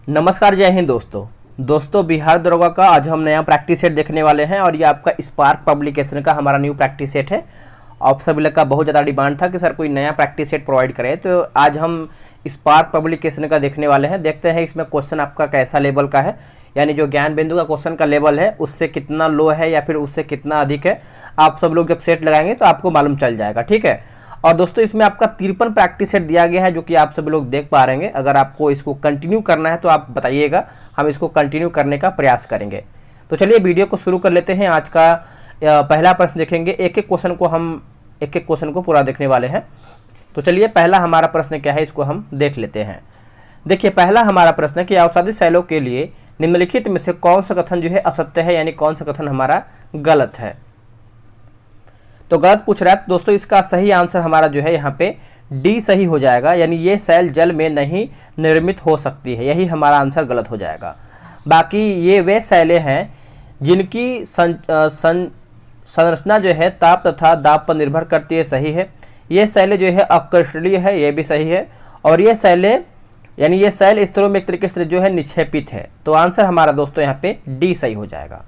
नमस्कार, जय हिंद दोस्तों बिहार दरोगा का आज हम नया प्रैक्टिस सेट देखने वाले हैं और ये आपका स्पार्क पब्लिकेशन का हमारा न्यू प्रैक्टिस सेट है। आप सभी लोग का बहुत ज़्यादा डिमांड था कि सर कोई नया प्रैक्टिस सेट प्रोवाइड करें, तो आज हम स्पार्क पब्लिकेशन का देखने वाले हैं। देखते हैं इसमें क्वेश्चन आपका कैसा लेवल का है, यानी जो ज्ञान बिंदु का क्वेश्चन का लेवल है उससे कितना लो है या फिर उससे कितना अधिक है। आप सब लोग जब सेट लगाएंगे तो आपको मालूम चल जाएगा, ठीक है। और दोस्तों इसमें आपका 53 प्रैक्टिस सेट दिया गया है, जो कि आप सब लोग देख पा रहे हैं। अगर आपको इसको कंटिन्यू करना है तो आप बताइएगा, हम इसको कंटिन्यू करने का प्रयास करेंगे। तो चलिए वीडियो को शुरू कर लेते हैं। आज का पहला प्रश्न देखेंगे, एक एक क्वेश्चन को पूरा देखने वाले हैं। तो चलिए पहला हमारा प्रश्न क्या है, इसको हम देख लेते हैं। देखिए पहला हमारा प्रश्न है कि अवसादी सेलों के लिए निम्नलिखित में से कौन सा कथन जो है असत्य है, यानी कौन सा कथन हमारा गलत है। तो गलत पूछ रहा है, तो दोस्तों इसका सही आंसर हमारा जो है यहाँ पे डी सही हो जाएगा, यानी ये सेल जल में नहीं निर्मित हो सकती है, यही हमारा आंसर गलत हो जाएगा। बाकी ये वे सेलें हैं जिनकी संरचना जो है ताप तथा दाब पर निर्भर करती है, सही है। ये सेलें जो है अपकृष्णीय है, ये भी सही है। और ये सेलें यानी ये सेल स्तरों में एक तरीके से जो है निक्षेपित है, तो आंसर हमारा दोस्तों यहाँ पे डी सही हो जाएगा।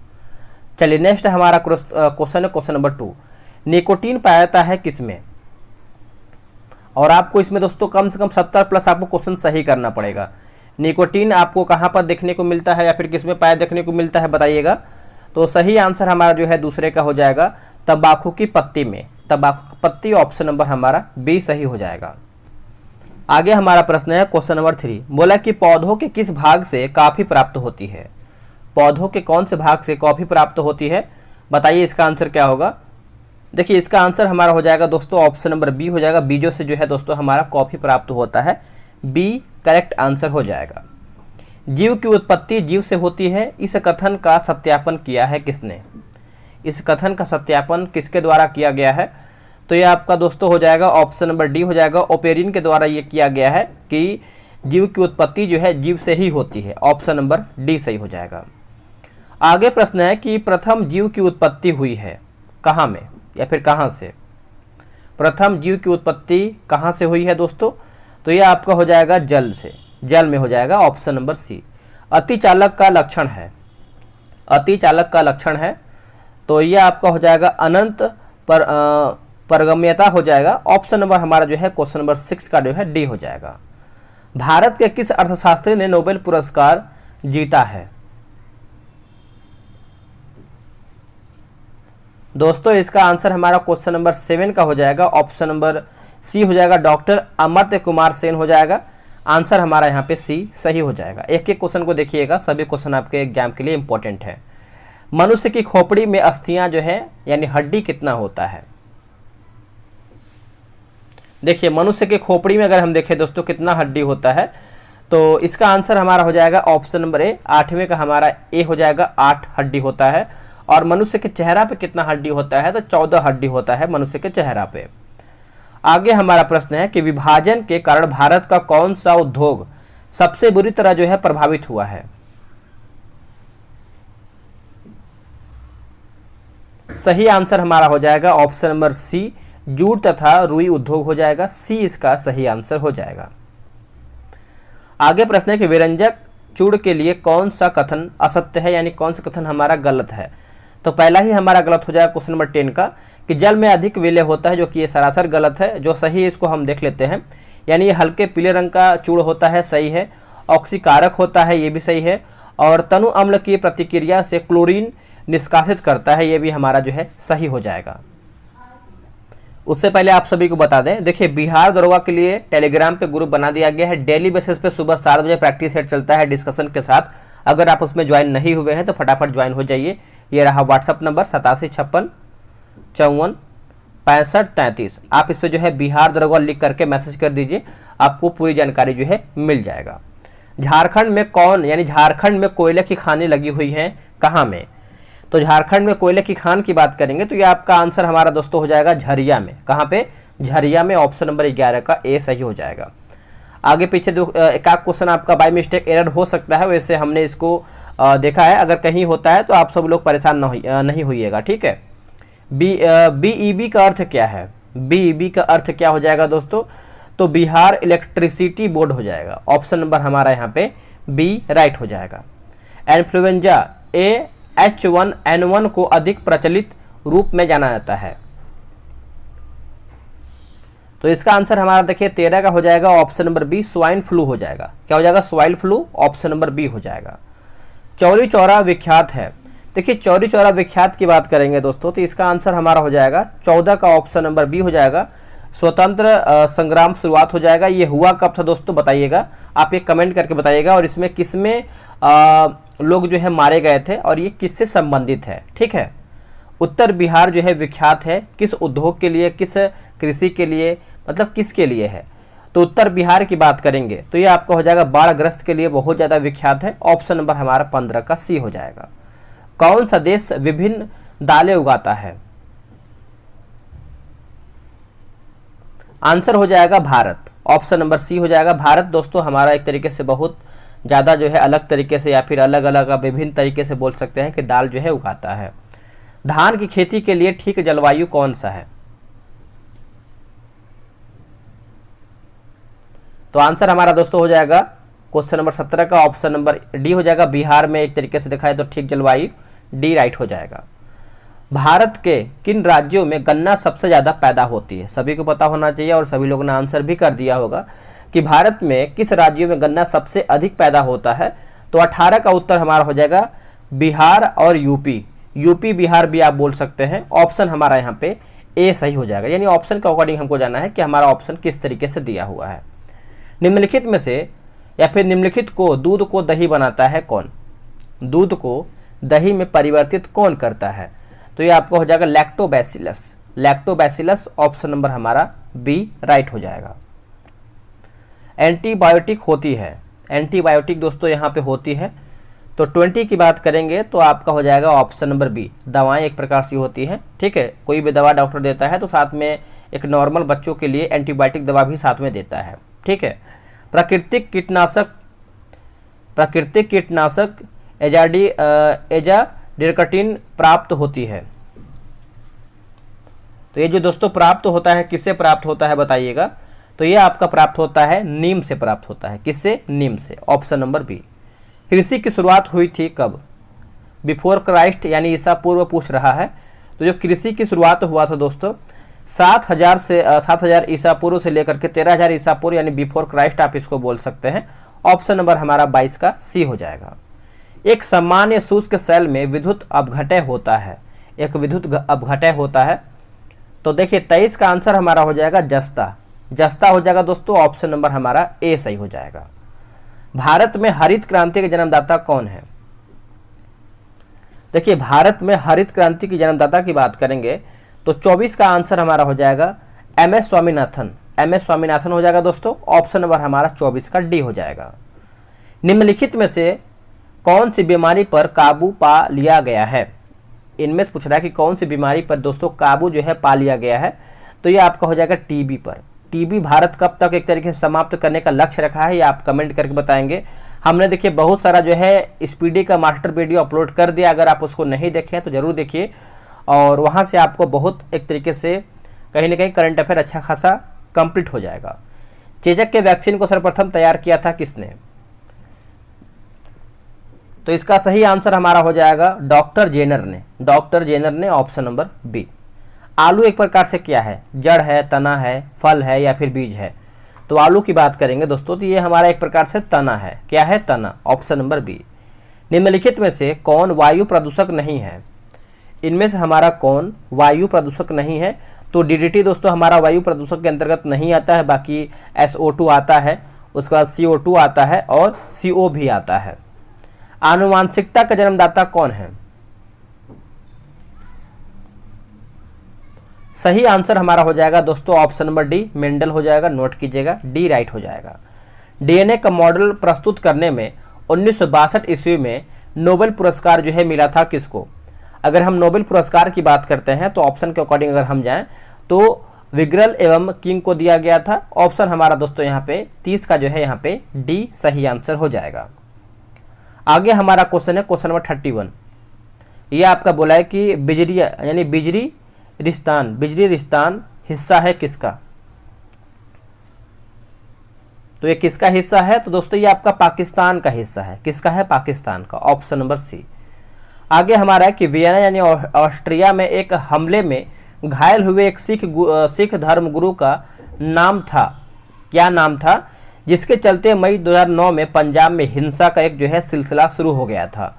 चलिए नेक्स्ट हमारा क्वेश्चन है, क्वेश्चन नंबर 2। निकोटीन पाया जाता है किसमें? और आपको इसमें दोस्तों कम से कम 70 प्लस आपको क्वेश्चन सही करना पड़ेगा। निकोटीन आपको कहाँ पर देखने को मिलता है या फिर किसमें पाया देखने को मिलता है, बताइएगा। तो सही आंसर हमारा जो है दूसरे का हो जाएगा, तंबाकू की पत्ती में। तंबाकू की पत्ती, ऑप्शन नंबर हमारा बी सही हो जाएगा। आगे हमारा प्रश्न है क्वेश्चन नंबर 3। बोला कि पौधों के किस भाग से कॉफी प्राप्त होती है? पौधों के कौन से भाग से कॉफी प्राप्त होती है, बताइए इसका आंसर क्या होगा। देखिए इसका आंसर हमारा हो जाएगा दोस्तों ऑप्शन नंबर बी हो जाएगा। बीजों से जो है दोस्तों हमारा कॉफी प्राप्त होता है, बी करेक्ट आंसर हो जाएगा। जीव की उत्पत्ति जीव से होती है, इस कथन का सत्यापन किया है किसने? इस कथन का सत्यापन किसके द्वारा किया गया है? तो ये आपका दोस्तों हो जाएगा ऑप्शन नंबर डी हो जाएगा। ओपेरिन के द्वारा ये किया गया है कि जीव की उत्पत्ति जो है जीव से ही होती है, ऑप्शन नंबर डी सही हो जाएगा। आगे प्रश्न है कि प्रथम जीव की उत्पत्ति हुई है कहाँ में या फिर कहाँ से? प्रथम जीव की उत्पत्ति कहाँ से हुई है दोस्तों? तो ये आपका हो जाएगा जल से, जल में हो जाएगा, ऑप्शन नंबर सी। अतिचालक का लक्षण है, अतिचालक का लक्षण है, तो ये आपका हो जाएगा अनंत परगम्यता हो जाएगा, ऑप्शन नंबर हमारा जो है क्वेश्चन नंबर 6 का जो है डी हो जाएगा। भारत के किस अर्थशास्त्री ने नोबेल पुरस्कार जीता है? दोस्तों इसका आंसर हमारा क्वेश्चन नंबर 7 का हो जाएगा, ऑप्शन नंबर सी हो जाएगा, डॉक्टर अमर्त्य कुमार सेन हो जाएगा। आंसर हमारा यहाँ पे सी सही हो जाएगा। एक एक क्वेश्चन को देखिएगा, सभी क्वेश्चन आपके एग्जाम के लिए इंपॉर्टेंट है। मनुष्य की खोपड़ी में अस्थियां जो है यानी हड्डी कितना होता है? देखिए मनुष्य के खोपड़ी में अगर हम देखें दोस्तों कितना हड्डी होता है, तो इसका आंसर हमारा हो जाएगा ऑप्शन नंबर ए, 8वें का हमारा ए हो जाएगा, 8 हड्डी होता है। और मनुष्य के चेहरा पे कितना हड्डी होता है? तो 14 हड्डी होता है मनुष्य के चेहरा पे। आगे हमारा प्रश्न है कि विभाजन के कारण भारत का कौन सा उद्योग सबसे बुरी तरह जो है प्रभावित हुआ है? सही आंसर हमारा हो जाएगा ऑप्शन नंबर सी, जूट तथा रुई उद्योग हो जाएगा, सी इसका सही आंसर हो जाएगा। आगे प्रश्न है कि व्यंजक चूड़ के लिए कौन सा कथन असत्य है, यानी कौन सा कथन हमारा गलत है? तो पहला ही हमारा गलत हो जाएगा क्वेश्चन नंबर 10 का, कि जल में अधिक विलय होता है, जो कि ये सरासर गलत है। जो सही है इसको हम देख लेते हैं, यानी ये हल्के पीले रंग का चूड़ होता है, सही है। ऑक्सीकारक होता है, ये भी सही है। और तनु अम्ल की प्रतिक्रिया से क्लोरीन निष्कासित करता है, ये भी हमारा जो है सही हो जाएगा। उससे पहले आप सभी को बता दें, देखिए बिहार दरोगा के लिए टेलीग्राम पे ग्रुप बना दिया गया है। डेली बेसिस पे सुबह 7 बजे प्रैक्टिस सेट चलता है डिस्कशन के साथ। अगर आप उसमें ज्वाइन नहीं हुए हैं तो फटाफट ज्वाइन हो जाइए। ये रहा व्हाट्सअप नंबर 8756546533। आप इस पर जो है बिहार दरोगा लिख करके मैसेज कर दीजिए, आपको पूरी जानकारी जो है मिल जाएगा। झारखंड में कौन यानी झारखंड में कोयले की खानें लगी हुई हैं कहाँ में? तो झारखंड में कोयले की खान की बात करेंगे तो ये आपका आंसर हमारा दोस्तों हो जाएगा झरिया में। कहाँ पे? झरिया में, ऑप्शन नंबर 11 का ए सही हो जाएगा। आगे पीछे एक आध क्वेश्चन आपका बाय मिस्टेक एरर हो सकता है, वैसे हमने इसको देखा है। अगर कहीं होता है तो आप सब लोग परेशान नहीं होइएगा, ठीक है। बीईबी का अर्थ क्या है? बीईबी का अर्थ क्या हो जाएगा दोस्तों? तो बिहार इलेक्ट्रिसिटी बोर्ड हो जाएगा। ऑप्शन नंबर हमारा यहाँ पे बी राइट हो जाएगा। इन्फ्लुएंजा H1N1 को अधिक प्रचलित रूप में जाना जाता है। तो इसका आंसर हमारा देखिए 13 का हो जाएगा option number B, swine flu हो जाएगा। क्या हो जाएगा? Swine flu, option number B हो जाएगा। चौरी चौरा विख्यात है। देखिए चौरी चौरा विख्यात की बात करेंगे दोस्तों, तो इसका आंसर हमारा हो जाएगा 14 का ऑप्शन नंबर बी हो जाएगा। स्वतंत्र संग्राम शुरुआत हो जाएगा। ये हुआ कब था दोस्तों बताइएगा, आप ये कमेंट करके बताइएगा। और इसमें किसमें लोग जो है मारे गए थे और ये किससे संबंधित है, ठीक है। उत्तर बिहार जो है विख्यात है किस उद्योग के लिए, किस कृषि के लिए, मतलब किसके लिए है? तो उत्तर बिहार की बात करेंगे तो ये आपका हो जाएगा बाढ़ग्रस्त के लिए बहुत ज़्यादा विख्यात है। ऑप्शन नंबर हमारा 15 का सी हो जाएगा। कौन सा देश विभिन्न दालें उगाता है? आंसर हो जाएगा भारत, ऑप्शन नंबर सी हो जाएगा। भारत दोस्तों हमारा एक तरीके से बहुत ज़्यादा जो है अलग तरीके से या फिर अलग अलग विभिन्न तरीके से बोल सकते हैं कि दाल जो है उगाता है। धान की खेती के लिए ठीक जलवायु कौन सा है? तो आंसर हमारा दोस्तों हो जाएगा क्वेश्चन नंबर 17 का ऑप्शन नंबर डी हो जाएगा। बिहार में एक तरीके से देखा है तो ठीक जलवायु डी राइट हो जाएगा। भारत के किन राज्यों में गन्ना सबसे ज़्यादा पैदा होती है? सभी को पता होना चाहिए और सभी लोगों ने आंसर भी कर दिया होगा कि भारत में किस राज्यों में गन्ना सबसे अधिक पैदा होता है। तो 18 का उत्तर हमारा हो जाएगा बिहार और यूपी। यूपी बिहार भी आप बोल सकते हैं। ऑप्शन हमारा यहाँ पे ए सही हो जाएगा, यानी ऑप्शन के अकॉर्डिंग हमको जाना है कि हमारा ऑप्शन किस तरीके से दिया हुआ है। निम्नलिखित में से या फिर निम्नलिखित को दूध को दही बनाता है कौन? दूध को दही में परिवर्तित कौन करता है? तो ये आपको हो जाएगा लैक्टोबैसिलस। लैक्टोबैसिलस ऑप्शन नंबर हमारा बी राइट हो जाएगा। एंटीबायोटिक होती है। एंटीबायोटिक दोस्तों यहाँ पे होती है। तो 20 की बात करेंगे तो आपका हो जाएगा ऑप्शन नंबर बी। दवाएं एक प्रकार से होती हैं, ठीक है। कोई भी दवा डॉक्टर देता है तो साथ में एक नॉर्मल बच्चों के लिए एंटीबायोटिक दवा भी साथ में देता है, ठीक है। प्राकृतिक कीटनाशक एजाडिर्कटिन प्राप्त होती है। तो ये जो दोस्तों प्राप्त होता है किससे प्राप्त होता है बताइएगा? तो ये आपका प्राप्त होता है नीम से प्राप्त होता है। किससे? नीम से, ऑप्शन नंबर बी। कृषि की शुरुआत हुई थी कब? बिफोर क्राइस्ट यानी ईसा पूर्व पूछ रहा है। तो जो कृषि की शुरुआत हुआ था दोस्तों 7000 ईसा पूर्व से लेकर के 13000 ईसा पूर्व यानी बिफोर क्राइस्ट आप इसको बोल सकते हैं। ऑप्शन नंबर हमारा 22 का सी हो जाएगा। एक सामान्य शुष्क सेल में विद्युत अपघटय होता है। एक विद्युत अपघटय होता है। तो देखिए 23 का आंसर हमारा हो जाएगा जस्ता। जस्ता हो जाएगा दोस्तों, ऑप्शन नंबर हमारा ए सही हो जाएगा। भारत में हरित क्रांति के जन्मदाता कौन है? देखिए भारत में हरित क्रांति की जन्मदाता की बात करेंगे तो 24 का आंसर हमारा हो जाएगा MS स्वामीनाथन। MS स्वामीनाथन हो जाएगा दोस्तों। ऑप्शन नंबर हमारा 24 का डी हो जाएगा। निम्नलिखित में से कौन सी बीमारी पर काबू पा लिया गया है? इनमें से पूछ रहा है कि कौन सी बीमारी पर दोस्तों काबू जो है पा लिया गया है। तो ये आपका हो जाएगा टीबी पर। टीबी भारत कब तक एक तरीके से समाप्त करने का लक्ष्य रखा है ये आप कमेंट करके बताएंगे। हमने देखिए बहुत सारा जो है स्पीडी का मास्टर वीडियो अपलोड कर दिया, अगर आप उसको नहीं देखें तो ज़रूर देखिए और वहाँ से आपको बहुत एक तरीके से कहीं ना कहीं करंट अफेयर अच्छा खासा कंप्लीट हो जाएगा। चेचक के वैक्सीन को सर्वप्रथम तैयार किया था किसने? तो इसका सही आंसर हमारा हो जाएगा डॉक्टर जेनर ने। डॉक्टर जेनर ने, ऑप्शन नंबर बी। आलू एक प्रकार से क्या है? जड़ है, तना है, फल है या फिर बीज है? तो आलू की बात करेंगे दोस्तों तो ये हमारा एक प्रकार से तना है। क्या है? तना, ऑप्शन नंबर बी। निम्नलिखित में से कौन वायु प्रदूषक नहीं है? इनमें से हमारा कौन वायु प्रदूषक नहीं है? तो DDT दोस्तों हमारा वायु प्रदूषक के अंतर्गत नहीं आता है। बाकी SO2 आता है, उसके बाद CO2 आता है और CO भी आता है। आनुवांशिकता का जन्मदाता कौन है? सही आंसर हमारा हो जाएगा दोस्तों ऑप्शन नंबर डी, मेंडल हो जाएगा। नोट कीजिएगा, डी राइट हो जाएगा। DNA का मॉडल प्रस्तुत करने में 1962 ईस्वी में नोबेल पुरस्कार जो है मिला था किसको? अगर हम नोबेल पुरस्कार की बात करते हैं तो ऑप्शन के अकॉर्डिंग अगर हम जाएं तो विग्रल एवं किंग को दिया गया था। ऑप्शन हमारा दोस्तों यहाँ पे 30 का जो है यहाँ पे डी सही आंसर हो जाएगा। आगे हमारा क्वेश्चन है क्वेश्चन नंबर 31। ये आपका बोला है कि बिजरी यानी बिजरी रिस्तान हिस्सा है किसका? तो ये किसका हिस्सा है? तो दोस्तों ये आपका पाकिस्तान का हिस्सा है। किसका है? पाकिस्तान का, ऑप्शन नंबर सी। आगे हमारा है कि वियना यानी ऑस्ट्रिया में एक हमले में घायल हुए एक सिख धर्म गुरु का नाम था, क्या नाम था, जिसके चलते मई 2009 में पंजाब में हिंसा का एक जो है सिलसिला शुरू हो गया था।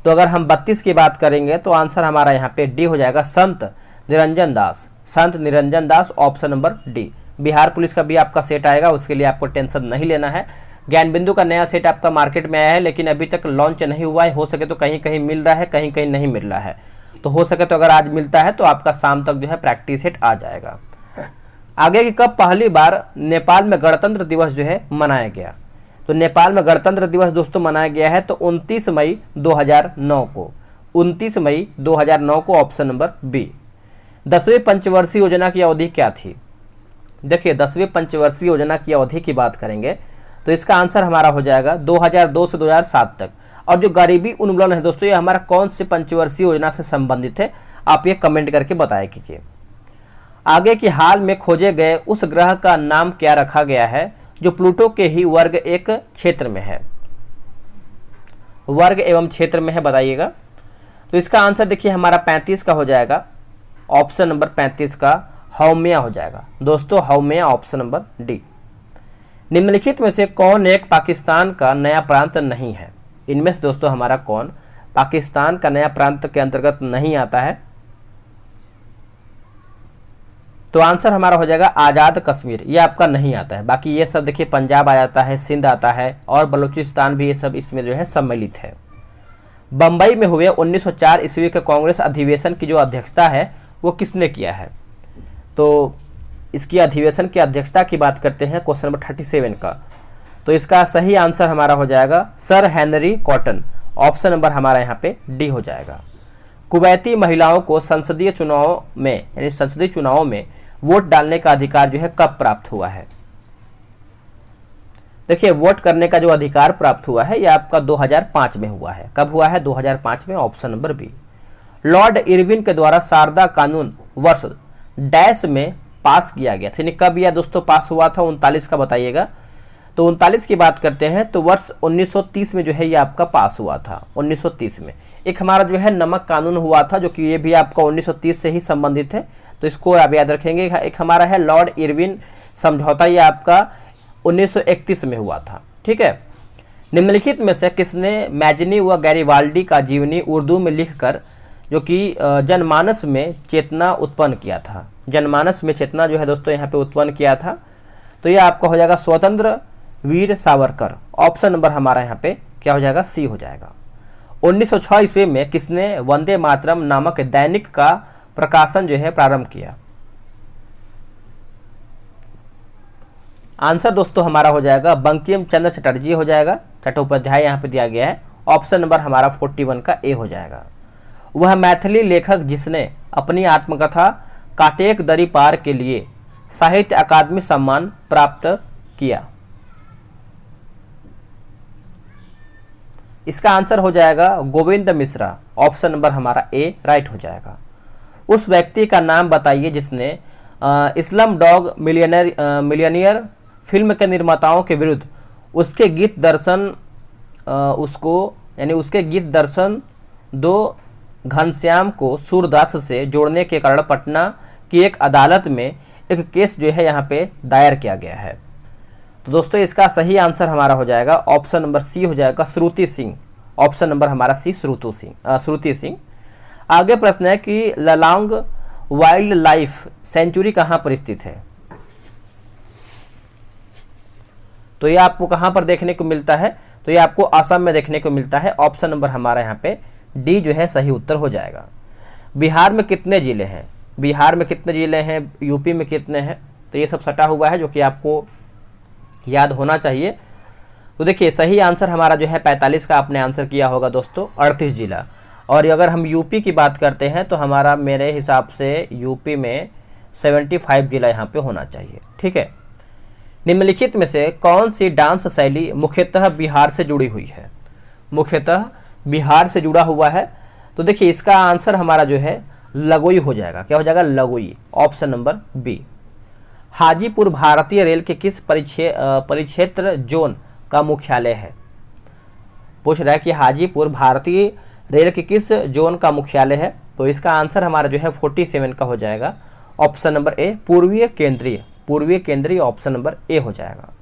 तो अगर हम 32 की बात करेंगे तो आंसर हमारा यहाँ पे डी हो जाएगा, संत Niranjan Das. Sant Niranjan Das, option number D. Bihar police का भी आपका सेट आएगा, उसके लिए आपको टेंशन नहीं लेना है। ज्ञान बिंदु का नया सेट आपका मार्केट में आया है, लेकिन अभी तक लॉन्च नहीं हुआ है। हो सके तो कहीं कहीं मिल रहा है, कहीं कहीं नहीं मिल रहा है। तो हो सके तो अगर आज मिलता है तो आपका शाम तक जो है प्रैक्टिस सेट आ जाएगा। आगे की कब पहली बार नेपाल में गणतंत्र दिवस जो है मनाया गया? तो नेपाल में गणतंत्र दिवस दोस्तों मनाया गया है तो 29 मई 2009 को, 29 मई 2009 को, ऑप्शन नंबर बी। 10वीं पंचवर्षीय योजना की अवधि क्या थी? देखिए 10वीं पंचवर्षीय योजना की अवधि की बात करेंगे तो इसका आंसर हमारा हो जाएगा 2002 से 2007 तक। और जो गरीबी उन्मूलन है दोस्तों, ये हमारा कौन सी पंचवर्षीय योजना से संबंधित है? आप ये कमेंट करके बताया कीजिए। आगे की हाल में खोजे गए उस ग्रह का नाम क्या रखा गया है जो प्लूटो के ही वर्ग एक क्षेत्र में है? वर्ग एवं क्षेत्र में है, बताइएगा। तो इसका आंसर देखिए हमारा 35 का हो जाएगा, ऑप्शन नंबर 35 का हाउमिया हो जाएगा दोस्तों, हाउमिया, ऑप्शन नंबर डी। निम्नलिखित में से कौन एक पाकिस्तान का नया प्रांत नहीं है? इनमें से दोस्तों हमारा कौन पाकिस्तान का नया प्रांत के अंतर्गत नहीं आता है? तो आंसर हमारा हो जाएगा आज़ाद कश्मीर, ये आपका नहीं आता है। बाकी ये सब देखिए पंजाब आ जाता है, सिंध आता है और बलूचिस्तान भी, ये सब इसमें जो है सम्मिलित है। बम्बई में हुए 1904 ईस्वी के कांग्रेस अधिवेशन की जो अध्यक्षता है वो किसने किया है? तो इसकी अधिवेशन की अध्यक्षता की बात करते हैं क्वेश्चन नंबर 37 का। तो इसका सही आंसर हमारा हो जाएगा sir Henry cotton, option number हमारा यहाँ पे डी हो जाएगा। कुवैती महिलाओं को संसदीय चुनाव में यानी संसदीय चुनावों में वोट डालने का अधिकार जो है कब प्राप्त हुआ है? देखिए वोट करने का जो अधिकार प्राप्त हुआ है यह आपका 2005 में हुआ है। कब हुआ है? 2005 में, option number B. Lord Irwin के द्वारा शारदा कानून वर्ष डैश में पास किया गया था, कब यह दोस्तों पास हुआ था? 39 का बताइएगा। तो 39 की बात करते हैं तो वर्ष 1930 में जो है ये आपका पास हुआ था, 1930 में। एक हमारा जो है नमक कानून हुआ था जो कि ये भी आपका 1930 से ही संबंधित है, तो इसको आप याद रखेंगे। एक हमारा है लॉर्ड इरविन समझौता, ये आपका 1931 में हुआ था, ठीक है। निम्नलिखित में से किसने मैजनी व गैरिबाल्डी का जीवनी उर्दू में लिखकर जो कि जनमानस में चेतना उत्पन्न किया था? जनमानस में चेतना जो है दोस्तों यहाँ पे उत्पन्न किया था, तो यह आपका हो जाएगा स्वतंत्र वीर सावरकर, ऑप्शन नंबर हमारा यहाँ पे क्या हो जाएगा? सी हो जाएगा। 1906 ईस्वी में किसने वंदे मातरम नामक दैनिक का प्रकाशन जो है प्रारंभ किया? आंसर दोस्तों हमारा हो जाएगा बंकिम चंद्र चटर्जी हो जाएगा, चट्टोपाध्याय यहाँ पे दिया गया है, ऑप्शन नंबर हमारा 41 का ए हो जाएगा। वह मैथिली लेखक जिसने अपनी आत्मकथा काटेक दरी पार के लिए साहित्य अकादमी सम्मान प्राप्त किया? इसका आंसर हो जाएगा गोविंद मिश्रा, ऑप्शन नंबर हमारा ए राइट हो जाएगा। उस व्यक्ति का नाम बताइए जिसने इस्लाम डॉग मिलियनियर फिल्म के निर्माताओं के विरुद्ध उसके गीत दर्शन दो घनश्याम को सूरदास से जोड़ने के कारण पटना की एक अदालत में एक केस जो है यहाँ पे दायर किया गया है। तो दोस्तों इसका सही आंसर हमारा हो जाएगा ऑप्शन नंबर सी हो जाएगा श्रुति सिंह, ऑप्शन नंबर हमारा सी श्रुति सिंह। आगे प्रश्न है कि ललांग वाइल्ड लाइफ सेंचुरी कहाँ पर स्थित है? तो ये आपको कहाँ पर देखने को मिलता है? तो ये आपको असम में देखने को मिलता है, ऑप्शन नंबर हमारा यहाँ पे डी जो है सही उत्तर हो जाएगा। बिहार में कितने जिले हैं? बिहार में कितने जिले हैं? यूपी में कितने हैं? तो ये सब सटा हुआ है जो कि आपको याद होना चाहिए। तो देखिए सही आंसर हमारा जो है 45 का आपने आंसर किया होगा दोस्तों, 38 जिला। और अगर हम यूपी की बात करते हैं तो हमारा मेरे हिसाब से यूपी में 75 जिला यहाँ पे होना चाहिए, ठीक है। निम्नलिखित में से कौन सी डांस शैली मुख्यतः बिहार से जुड़ी हुई है? मुख्यतः बिहार से जुड़ा हुआ है, तो देखिए इसका आंसर हमारा जो है लगोई हो जाएगा। क्या हो जाएगा? लगोई, ऑप्शन नंबर बी। हाजीपुर भारतीय रेल के किस परिक्षेत्र जोन का मुख्यालय है? पूछ रहा है कि हाजीपुर भारतीय रेल के किस जोन का मुख्यालय है। तो इसका आंसर हमारा जो है 47 का हो जाएगा, ऑप्शन नंबर ए पूर्वीय केंद्रीय ऑप्शन नंबर ए हो जाएगा।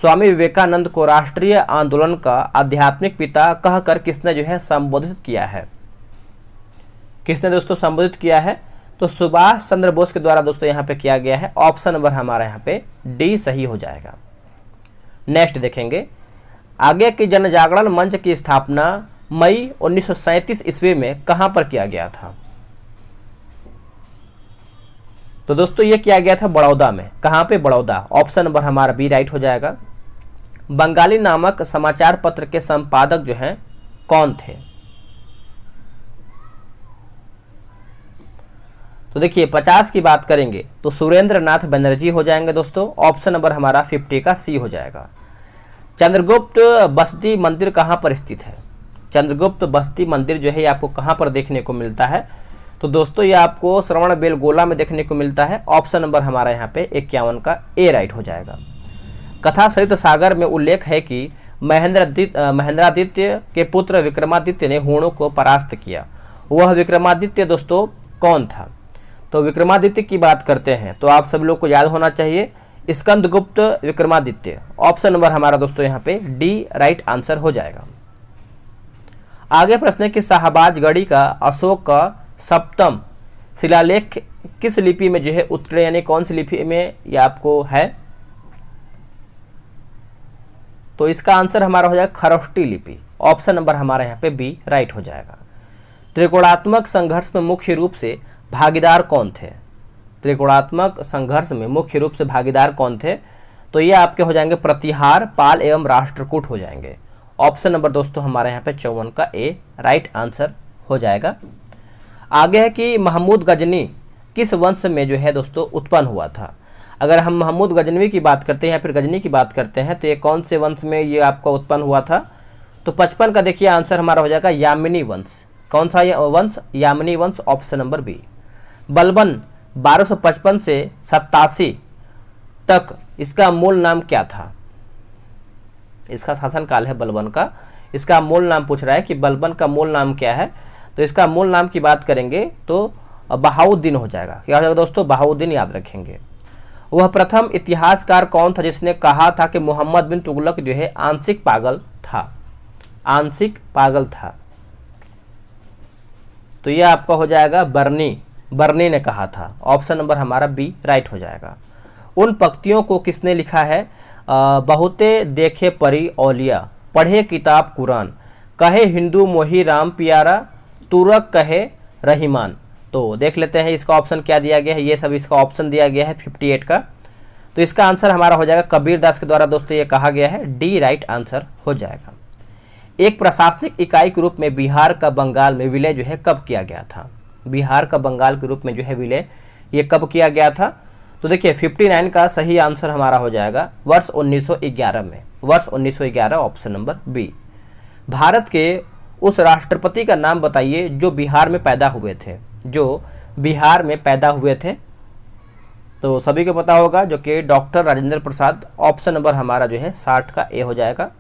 स्वामी विवेकानंद को राष्ट्रीय आंदोलन का आध्यात्मिक पिता कहकर किसने जो है संबोधित किया है? किसने दोस्तों संबोधित किया है? तो सुभाष चंद्र बोस के द्वारा दोस्तों यहाँ पे किया गया है, ऑप्शन नंबर हमारा यहाँ पे डी सही हो जाएगा। नेक्स्ट देखेंगे, आगे की जन जागरण मंच की स्थापना मई 1937 ईस्वी में कहां पर किया गया था? तो दोस्तों ये किया गया था बड़ौदा में। कहां पे? बड़ौदा। ऑप्शन नंबर हमारा बी राइट हो जाएगा। बंगाली नामक समाचार पत्र के संपादक जो हैं कौन थे? तो देखिए 50 की बात करेंगे तो सुरेंद्र नाथ बनर्जी हो जाएंगे दोस्तों, ऑप्शन नंबर हमारा 50 का सी हो जाएगा। चंद्रगुप्त बस्ती मंदिर कहाँ पर स्थित है? चंद्रगुप्त बस्ती मंदिर जो है ये आपको कहाँ पर देखने को मिलता है? तो दोस्तों ये आपको श्रवण बेलगोला में देखने को मिलता है, ऑप्शन नंबर हमारा यहाँ पे 51 का ए राइट हो जाएगा। कथा सरित सागर में उल्लेख है कि महेंद्रादित्य के पुत्र विक्रमादित्य ने हूणों को परास्त किया। वह विक्रमादित्य दोस्तों कौन था? तो विक्रमादित्य की बात करते हैं तो आप सभी लोग को याद होना चाहिए स्कंदगुप्त विक्रमादित्य, ऑप्शन नंबर हमारा दोस्तों यहाँ पे डी राइट आंसर हो जाएगा। आगे प्रश्न है कि शाहबाजगढ़ी का अशोक का सप्तम शिलालेख किस लिपि में जो है उत्कीर्ण, यानी कौन सी लिपि में यह आपको है? तो इसका आंसर हमारा हो जाएगा खरोष्टी लिपि, ऑप्शन नंबर हमारा यहाँ पे बी राइट हो जाएगा। त्रिकोणात्मक संघर्ष में मुख्य रूप से भागीदार कौन थे? त्रिकोणात्मक संघर्ष में मुख्य रूप से भागीदार कौन थे? तो ये आपके हो जाएंगे प्रतिहार, पाल एवं राष्ट्रकूट हो जाएंगे, ऑप्शन नंबर दोस्तों हमारे यहाँ पे 54 का ए राइट आंसर हो जाएगा। आगे है कि महमूद गजनी किस वंश में जो है दोस्तों उत्पन्न हुआ था? अगर हम महमूद गजनवी की बात करते हैं या फिर गजनी की बात करते हैं तो ये कौन से वंश में ये आपका उत्पन्न हुआ था? तो 55 का देखिए आंसर हमारा हो जाएगा यामिनी वंश। कौन सा वंश? यामिनी वंश, ऑप्शन नंबर बी। बलबन 1255 से 87 तक इसका मूल नाम क्या था? इसका शासनकाल है बलबन का, इसका मूल नाम पूछ रहा है कि बलबन का मूल नाम क्या है? तो इसका मूल नाम की बात करेंगे तो बहाउद्दीन हो जाएगा। क्या हो जाएगा दोस्तों? बहाउद्दीन याद रखेंगे। वह प्रथम इतिहासकार कौन था जिसने कहा था कि मोहम्मद बिन तुगलक जो है आंशिक पागल था? आंशिक पागल था, तो यह आपका हो जाएगा बर्नी ने कहा था, ऑप्शन नंबर हमारा बी राइट हो जाएगा। उन पंक्तियों को किसने लिखा है? बहुते देखे परी औलिया, पढ़े किताब कुरान, कहे हिंदू मोही राम प्यारा, तुरक कहे रहीमान। तो देख लेते हैं इसका ऑप्शन क्या दिया गया है। ये सब इसका ऑप्शन दिया गया है 58 का, तो इसका आंसर हमारा हो जाएगा कबीर दास के द्वारा दोस्तों ये कहा गया है, डी राइट आंसर हो जाएगा। एक प्रशासनिक इकाई के रूप में बिहार का बंगाल में विलय जो है कब किया गया था? बिहार का बंगाल के रूप में जो है विलय ये कब किया गया था? तो देखिए 59 का सही आंसर हमारा हो जाएगा वर्ष 1911 में, वर्ष 1911 ऑप्शन नंबर बी। भारत के उस राष्ट्रपति का नाम बताइए जो बिहार में पैदा हुए थे, जो बिहार में पैदा हुए थे। तो सभी को पता होगा जो कि doctor Rajendra Prasad, option number हमारा जो है 60 का ए हो जाएगा।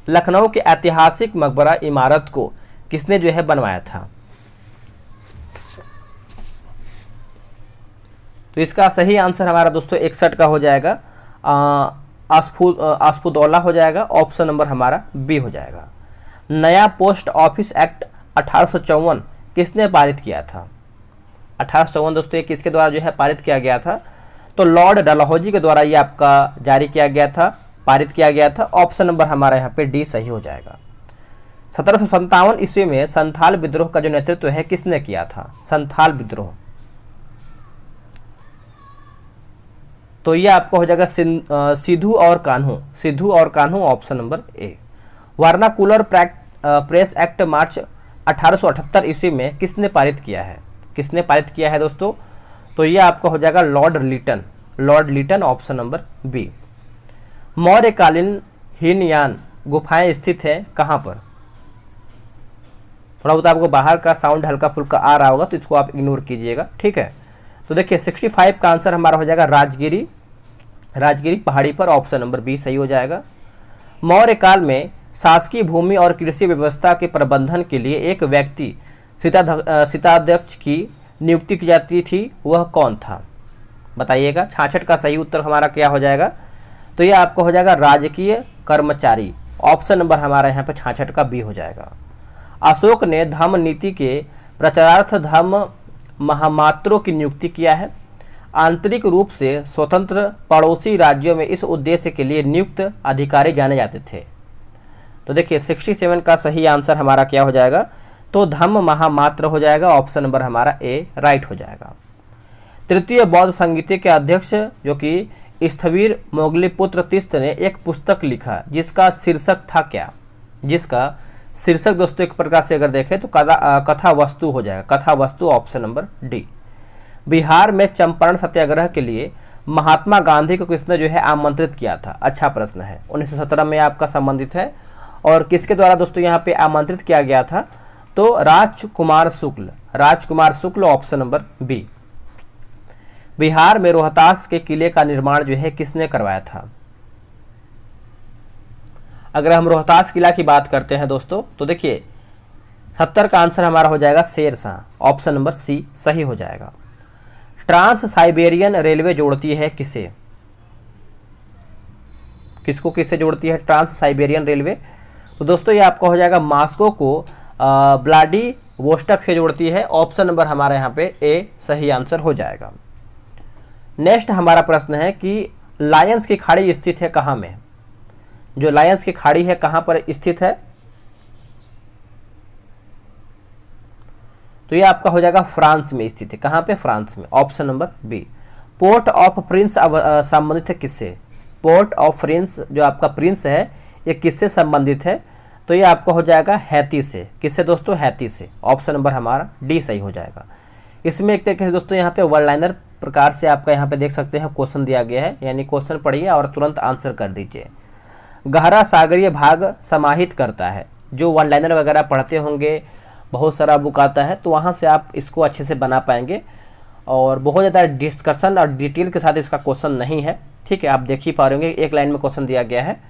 लखनऊ के ऐतिहासिक मकबरा इमारत को किसने जो है बनवाया था? तो इसका सही आंसर हमारा दोस्तों 61 का हो जाएगा, आसफुदौला हो जाएगा, ऑप्शन नंबर हमारा बी हो जाएगा। नया पोस्ट ऑफिस एक्ट 1854 किसने पारित किया था? 1854 दोस्तों ये किसके द्वारा जो है पारित किया गया था? तो लॉर्ड डलहौजी के द्वारा ये आपका जारी किया गया था, पारित किया गया था, ऑप्शन नंबर हमारा यहाँ पे डी सही हो जाएगा। 1757 ईस्वी में संथाल विद्रोह का जो नेतृत्व है किसने किया था? संथाल विद्रोह, तो ये आपको हो जाएगा सिद्धू और Kanhu, option number A. Vernacular press act March 1878 ईस्वी में किसने पारित किया है? किसने पारित किया है दोस्तों? तो ये आपका हो जाएगा lord Lytton, option number B. मौर्यकालीन हीनयान गुफाएं स्थित है कहाँ पर? थोड़ा बहुत आपको बाहर का साउंड हल्का फुल्का आ रहा होगा तो इसको आप इग्नोर कीजिएगा, ठीक है। तो देखिए 65 का आंसर हमारा हो जाएगा राजगिरी, राजगिरी पहाड़ी पर, ऑप्शन नंबर बी सही हो जाएगा। मौर्य काल में शासकीय भूमि और कृषि व्यवस्था के प्रबंधन के लिए एक व्यक्ति सिताध्यक्ष की नियुक्ति की जाती थी, वह कौन था? बताइएगा। 66 का सही उत्तर हमारा क्या हो जाएगा? तो ये आपको हो जाएगा राजकीय कर्मचारी, ऑप्शन नंबर हमारा यहाँ पे 66 का बी हो जाएगा। अशोक ने धम्म नीति के प्रचारार्थ धम्म महामात्रों की नियुक्ति किया है। आंतरिक रूप से स्वतंत्र पड़ोसी राज्यों में इस उद्देश्य के लिए नियुक्त अधिकारी जाने जाते थे। तो देखिए 67 का सही आंसर हमारा क्या हो जाएगा? तो धम्म महामात्र हो जाएगा, ऑप्शन नंबर हमारा ए राइट हो जाएगा। तृतीय बौद्ध संगीति के अध्यक्ष जो कि स्थविर मोगलीपुत्र तीस्त ने एक पुस्तक लिखा जिसका शीर्षक था क्या? जिसका शीर्षक दोस्तों एक प्रकार से अगर देखें तो कथा वस्तु हो जाएगा, कथा वस्तु, ऑप्शन नंबर डी। बिहार में चंपारण सत्याग्रह के लिए महात्मा गांधी को किसने जो है आमंत्रित किया था? अच्छा प्रश्न है। 1917 में आपका संबंधित है। और किसके द्वारा दोस्तों यहाँ पे आमंत्रित किया गया था? तो राजकुमार शुक्ल, राजकुमार शुक्ल, ऑप्शन नंबर बी। बिहार में रोहतास के किले का निर्माण जो है किसने करवाया था? अगर हम रोहतास किला की बात करते हैं दोस्तों तो देखिए 70 का आंसर हमारा हो जाएगा Sher Shah, option number C सही हो जाएगा। ट्रांस साइबेरियन रेलवे जोड़ती है किसे? किसको किससे जोड़ती है ट्रांस साइबेरियन रेलवे? तो दोस्तों ये आपका हो जाएगा मॉस्को को व्लादिवोस्टोक से जोड़ती है, ऑप्शन नंबर हमारा यहाँ पे ए सही आंसर हो जाएगा। नेक्स्ट हमारा प्रश्न है कि लायंस की खाड़ी स्थित है कहाँ में? जो लायंस की खाड़ी है कहाँ पर स्थित है? तो ये आपका हो जाएगा फ्रांस में स्थित है। कहाँ पे? फ्रांस में, option number B. Port of prince संबंधित है किससे? पोर्ट ऑफ प्रिंस जो आपका प्रिंस है ये किससे संबंधित है? तो ये आपका हो जाएगा हैती से। किससे दोस्तों? हैती से, ऑप्शन नंबर हमारा डी सही हो जाएगा। इसमें एक तरीके से दोस्तों यहाँ पे वन लाइनर प्रकार से आपका यहाँ पे देख सकते हैं क्वेश्चन दिया गया है, यानी क्वेश्चन पढ़िए और तुरंत आंसर कर दीजिए। गहरा सागरीय भाग समाहित करता है। जो वन लाइनर वगैरह पढ़ते होंगे, बहुत सारा बुक आता है, तो वहाँ से आप इसको अच्छे से बना पाएंगे और बहुत ज़्यादा डिस्कशन और डिटेल के साथ इसका क्वेश्चन नहीं है। ठीक है, आप देख ही पा रहे होंगे, एक लाइन में क्वेश्चन दिया गया है।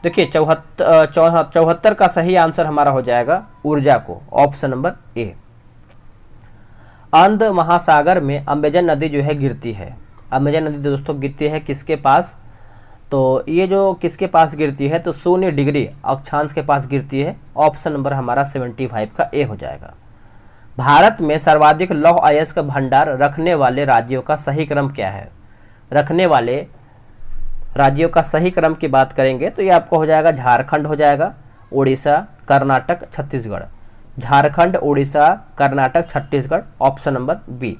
देखिए 74 का सही आंसर हमारा हो जाएगा ऊर्जा को, ऑप्शन नंबर ए। अंध महासागर में अमेजन नदी जो है गिरती है। अमेजन नदी दोस्तों गिरती है किसके पास? तो ये जो किसके पास गिरती है? तो 0 डिग्री अक्षांश के पास गिरती है, ऑप्शन नंबर हमारा 75 का ए हो जाएगा। भारत में सर्वाधिक लौह अयस्क का भंडार रखने वाले राज्यों का सही क्रम क्या है? रखने वाले राज्यों का सही क्रम की बात करेंगे तो ये आपको हो जाएगा झारखंड हो जाएगा, Orissa, Karnataka, Chhattisgarh. Jharkhand, Orissa, Karnataka, Chhattisgarh, option number B.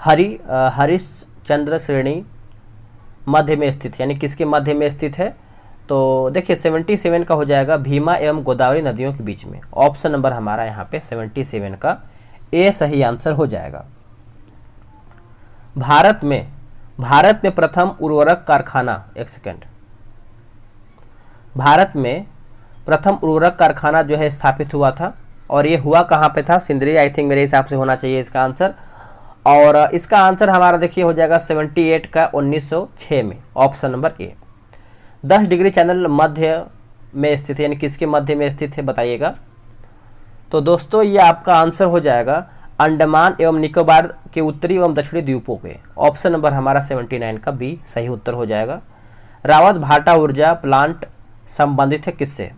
Harishchandra श्रेणी मध्य में स्थित, यानी किसके मध्य में स्थित है? तो देखिए 77 का हो जाएगा भीमा एवं गोदावरी नदियों के बीच में, ऑप्शन नंबर हमारा यहाँ पे 77 का ए सही आंसर हो जाएगा। भारत में प्रथम उर्वरक कारखाना, एक सेकेंड, भारत में प्रथम उर्वरक कारखाना जो है स्थापित हुआ था और ये हुआ कहाँ पे था? सिंदरी, आई थिंक मेरे हिसाब से होना चाहिए इसका आंसर। और इसका आंसर हमारा देखिए हो जाएगा 78 का 1906 में, option number A. 10 degree channel मध्य में स्थित है, यानी किसके मध्य में स्थित है बताइएगा? तो दोस्तों ये आपका आंसर हो जाएगा अंडमान एवं निकोबार के उत्तरी एवं दक्षिणी द्वीपों के, ऑप्शन नंबर हमारा 79 का बी सही उत्तर हो जाएगा। रावत भाटा ऊर्जा प्लांट संबंधित है किससे?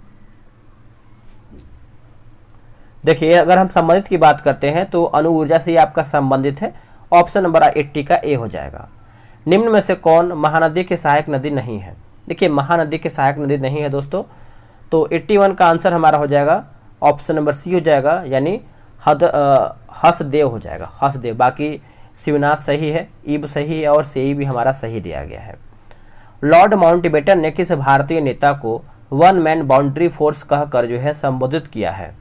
देखिए अगर हम संबंधित की बात करते हैं तो अणु ऊर्जा से आपका संबंधित है, ऑप्शन नंबर 80 का ए हो जाएगा। निम्न में से कौन महानदी की सहायक नदी नहीं है? देखिए महानदी की सहायक नदी नहीं है दोस्तों, तो 81 का आंसर हमारा हो जाएगा ऑप्शन नंबर सी हो जाएगा, यानी हसदेव हो जाएगा, हसदेव। बाकी शिवनाथ सही है, ईब सही है और सेई भी हमारा सही दिया गया है। लॉर्ड माउंटबेटन ने किस भारतीय नेता को वन मैन बाउंड्री फोर्स कहकर जो है संबोधित किया है?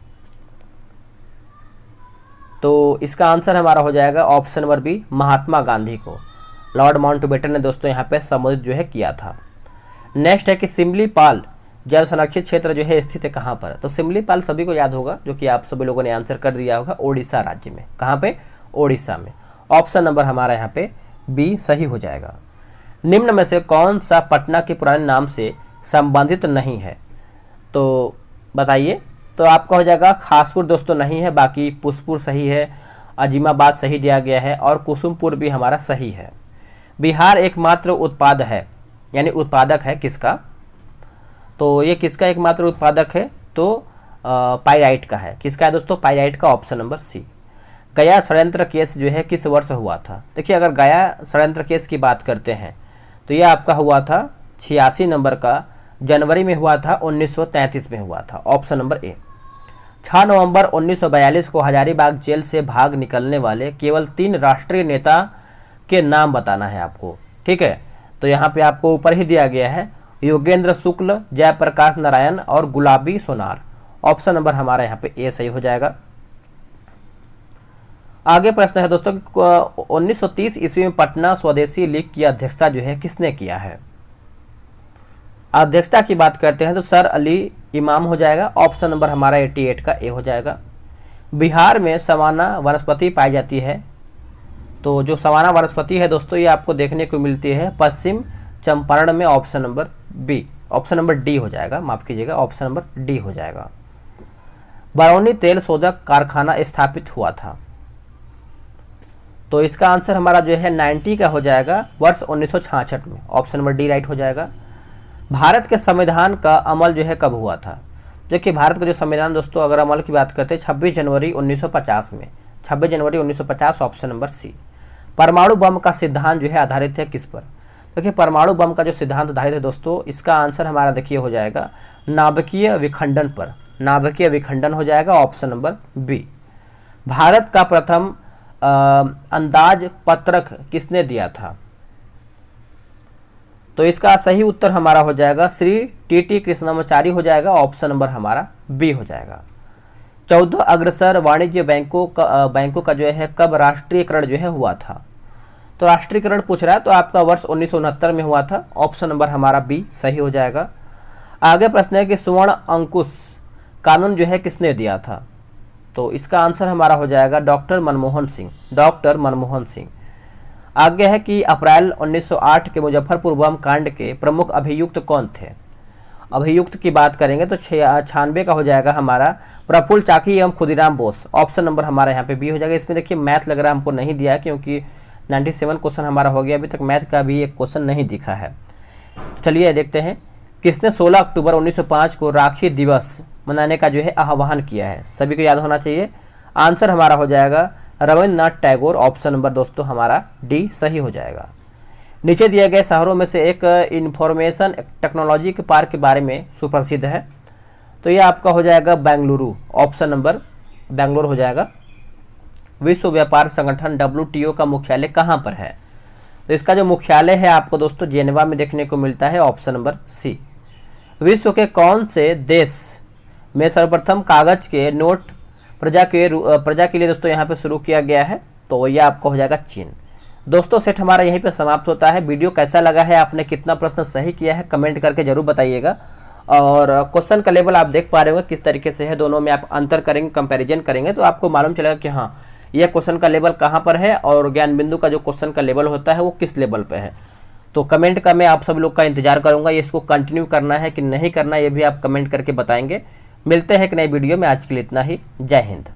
तो इसका आंसर हमारा हो जाएगा option number B, Mahatma Gandhi को लॉर्ड माउंटबेटन ने दोस्तों यहाँ पे संबोधित जो है किया था। नेक्स्ट है कि सिमलीपाल जल संरक्षित क्षेत्र जो है स्थित है कहाँ पर? तो सिमलीपाल सभी को याद होगा, जो कि आप सभी लोगों ने आंसर कर दिया होगा, ओडिशा राज्य में। कहाँ पे? ओडिशा में, ऑप्शन नंबर हमारा यहाँ पे बी सही हो जाएगा। निम्न में से कौन सा पटना के पुराने नाम से संबंधित नहीं है, तो बताइए। तो आपका हो जाएगा खासपुर दोस्तों नहीं है, बाकी पुष्पुर सही है, अजीमाबाद सही दिया गया है और कुसुमपुर भी हमारा सही है। बिहार एकमात्र उत्पाद है, यानी उत्पादक है किसका, तो ये किसका एकमात्र उत्पादक है, तो पाइराइट का है। किसका है दोस्तों, पाइराइट का, ऑप्शन नंबर सी। गया षड्यंत्र केस जो है किस वर्ष हुआ था, देखिए अगर गया षड्यंत्र केस की बात करते हैं तो ये आपका हुआ था 86 नंबर का जनवरी में हुआ था, 1933 में हुआ था, ऑप्शन नंबर ए। 6 नवंबर 1942 को हजारीबाग जेल से भाग निकलने वाले केवल 3 राष्ट्रीय नेता के नाम बताना है आपको, ठीक है। तो यहाँ पे आपको ऊपर ही दिया गया है, योगेंद्र शुक्ल, जयप्रकाश नारायण और गुलाबी सोनार, ऑप्शन नंबर हमारा यहाँ पे ए सही हो जाएगा। आगे प्रश्न है दोस्तों, 1930 ईस्वी में पटना स्वदेशी लीग की अध्यक्षता जो है किसने किया है। अध्यक्षता की बात करते हैं तो सर अली इमाम हो जाएगा, ऑप्शन नंबर हमारा 88 का ए हो जाएगा। बिहार में सवाना वनस्पति पाई जाती है, तो जो सवाना वनस्पति है दोस्तों ये आपको देखने को मिलती है पश्चिम चंपारण में, option number B, option number D हो जाएगा, माफ कीजिएगा, ऑप्शन नंबर डी हो जाएगा। बरौनी तेल शोधक कारखाना स्थापित हुआ था, तो इसका आंसर हमारा जो है 90 का हो जाएगा, वर्ष 1966 में, ऑप्शन नंबर डी राइट हो जाएगा। भारत के संविधान का अमल जो है कब हुआ था, जो कि भारत का जो संविधान दोस्तों अगर अमल की बात करते हैं 26 जनवरी 1950 में, 26 जनवरी 1950, ऑप्शन नंबर सी। परमाणु बम का सिद्धांत जो है आधारित है किस पर, देखिए परमाणु बम का जो सिद्धांत आधारित है दोस्तों, इसका आंसर हमारा देखिए हो जाएगा नाभिकीय विखंडन पर, नाभिकीय विखंडन हो जाएगा, ऑप्शन नंबर बी। भारत का प्रथम अंदाज पत्रक किसने दिया था, तो इसका सही उत्तर हमारा हो जाएगा श्री टी कृष्णाचारी हो जाएगा, ऑप्शन नंबर हमारा बी हो जाएगा। 14 अग्रसर वाणिज्य बैंकों का जो है कब राष्ट्रीयकरण जो है हुआ था, तो राष्ट्रीयकरण पूछ रहा है तो आपका वर्ष 1969 में हुआ था, ऑप्शन नंबर हमारा बी सही हो जाएगा। आगे प्रश्न है कि स्वर्ण अंकुश कानून जो है किसने दिया था, तो इसका आंसर हमारा हो जाएगा डॉक्टर मनमोहन सिंह, डॉक्टर मनमोहन सिंह। आगे है कि अप्रैल 1908 के मुजफ्फरपुर बम कांड के प्रमुख अभियुक्त कौन थे, अभियुक्त की बात करेंगे तो 96 का हो जाएगा हमारा प्रफुल्ल चाकी एवं खुदीराम बोस, ऑप्शन नंबर हमारा यहाँ पे बी हो जाएगा। इसमें देखिए मैथ लग रहा है हमको नहीं दिया है क्योंकि 97 क्वेश्चन हमारा हो गया, अभी तक मैथ का भी एक क्वेश्चन नहीं दिखा है। तो चलिए देखते हैं, किसने 16 अक्टूबर 1905 को राखी दिवस मनाने का जो है आह्वान किया है, सभी को याद होना चाहिए। आंसर हमारा हो जाएगा रविन्द्रनाथ टैगोर, ऑप्शन नंबर दोस्तों हमारा डी सही हो जाएगा। नीचे दिए गए शहरों में से एक इंफॉर्मेशन टेक्नोलॉजी के पार्क के बारे में सुप्रसिद्ध है, तो ये आपका हो जाएगा बेंगलुरु, ऑप्शन नंबर बेंगलुरु हो जाएगा। विश्व व्यापार संगठन WTO का मुख्यालय कहाँ पर है, तो इसका जो मुख्यालय है आपको दोस्तों जेनेवा में देखने को मिलता है, ऑप्शन नंबर सी। विश्व के कौन से देश में सर्वप्रथम कागज के नोट प्रजा के लिए दोस्तों यहाँ पे शुरू किया गया है, तो यह आपको हो जाएगा चीन। दोस्तों सेट हमारा यहीं पे समाप्त होता है। वीडियो कैसा लगा है, आपने कितना प्रश्न सही किया है, कमेंट करके जरूर बताइएगा। और क्वेश्चन का लेवल आप देख पा रहे होंगे किस तरीके से है, दोनों में आप अंतर करेंगे, कंपैरिजन करेंगे तो आपको मालूम चलेगा कि हाँ यह क्वेश्चन का लेवल कहाँ पर है और ज्ञान बिंदु का जो क्वेश्चन का लेवल होता है वो किस लेवल पे है। तो कमेंट का मैं आप सब लोग का इंतजार करूंगा, ये इसको कंटिन्यू करना है कि नहीं करना ये भी आप कमेंट करके बताएंगे। मिलते हैं एक नई वीडियो में, आज के लिए इतना ही, जय हिंद।